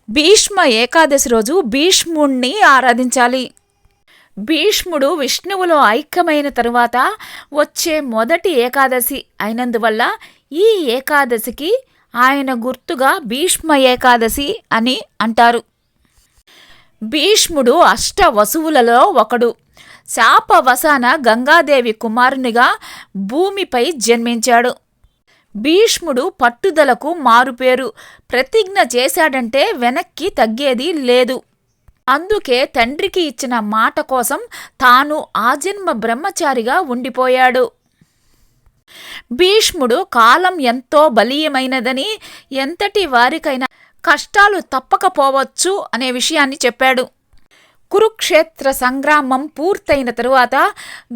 భీష్మ ఏకాదశి రోజు భీష్ముణ్ణి ఆరాధించాలి. భీష్ముడు విష్ణువులో ఐక్యమైన తరువాత వచ్చే మొదటి ఏకాదశి అయినందువల్ల ఈ ఏకాదశికి ఆయన గుర్తుగా భీష్మ ఏకాదశి అని అంటారు. భీష్ముడు అష్టవసువులలో ఒకడు. శాపవశాన గంగాదేవి కుమారునిగా భూమిపై జన్మించాడు. భీష్ముడు పట్టుదలకు మారుపేరు. ప్రతిజ్ఞ చేశాడంటే వెనక్కి తగ్గేది లేదు. అందుకే తండ్రికి ఇచ్చిన మాట కోసం తాను ఆజన్మ బ్రహ్మచారిగా ఉండిపోయాడు. భీష్ముడు కాలం ఎంతో బలీయమైనదని, ఎంతటి వారికైనా కష్టాలు తప్పకపోవచ్చు అనే విషయాన్ని చెప్పాడు. కురుక్షేత్ర సంగ్రామం పూర్తయిన తరువాత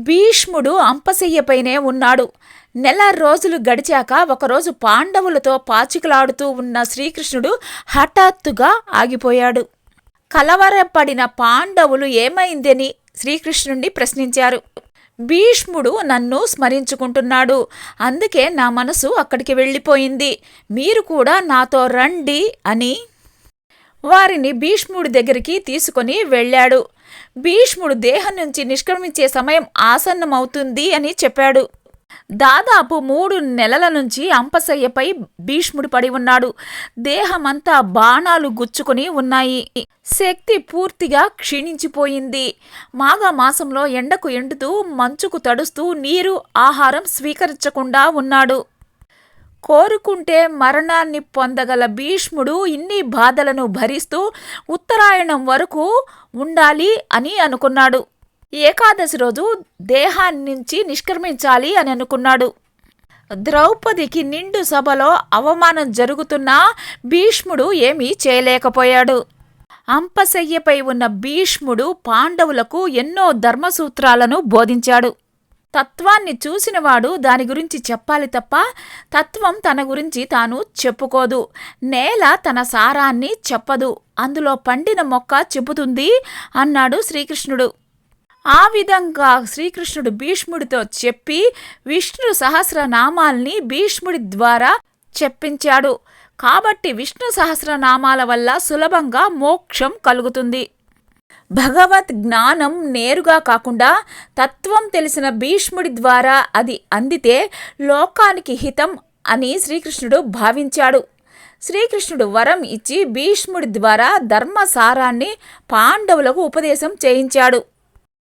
భీష్ముడు అంపశయ్యపైనే ఉన్నాడు. నెల రోజులు గడిచాక ఒకరోజు పాండవులతో పాచికలాడుతూ ఉన్న శ్రీకృష్ణుడు హఠాత్తుగా ఆగిపోయాడు. కలవరపడిన పాండవులు ఏమైందని శ్రీకృష్ణుణ్ణి ప్రశ్నించారు. భీష్ముడు నన్ను స్మరించుకుంటున్నాడు, అందుకే నా మనసు అక్కడికి వెళ్ళిపోయింది, మీరు కూడా నాతో రండి అని వారిని భీష్ముడి దగ్గరికి తీసుకొని వెళ్ళాడు. భీష్ముడు దేహం నుంచి నిష్క్రమించే సమయం ఆసన్నమవుతుంది అని చెప్పాడు. దాదాపు 3 నెలల నుంచి అంపశయ్యపై భీష్ముడు పడి ఉన్నాడు. దేహమంతా బాణాలు గుచ్చుకుని ఉన్నాయి. శక్తి పూర్తిగా క్షీణించిపోయింది. మాఘమాసంలో ఎండకు ఎండుతూ మంచుకు తడుస్తూ నీరు ఆహారం స్వీకరించకుండా ఉన్నాడు. కోరుకుంటే మరణాన్ని పొందగల భీష్ముడు ఇన్ని బాధలను భరిస్తూ ఉత్తరాయణం వరకు ఉండాలి అని అనుకున్నాడు. ఏకాదశి రోజు దేహాన్నించి నిష్క్రమించాలి అని అనుకున్నాడు. ద్రౌపదికి నిండు సభలో అవమానం జరుగుతున్నా భీష్ముడు ఏమీ చేయలేకపోయాడు. అంపశయ్యపై ఉన్న భీష్ముడు పాండవులకు ఎన్నో ధర్మసూత్రాలను బోధించాడు. తత్వాన్ని చూసినవాడు దాని గురించి చెప్పాలి తప్ప తత్వం తన గురించి తాను చెప్పుకోదు. నేల తన సారాన్ని చెప్పదు, అందులో పండిన మొక్క చెబుతుంది అన్నాడు శ్రీకృష్ణుడు. ఆ విధంగా శ్రీకృష్ణుడు భీష్ముడితో చెప్పి విష్ణు సహస్రనామాల్ని భీష్ముడి ద్వారా చెప్పించాడు. కాబట్టి విష్ణు సహస్రనామాల వల్ల సులభంగా మోక్షం కలుగుతుంది. భగవద్ జ్ఞానం నేరుగా కాకుండా తత్వం తెలిసిన భీష్ముడి ద్వారా అది అందితే లోకానికి హితం అని శ్రీకృష్ణుడు భావించాడు. శ్రీకృష్ణుడు వరం ఇచ్చి భీష్ముడి ద్వారా ధర్మసారాన్ని పాండవులకు ఉపదేశం చేయించాడు.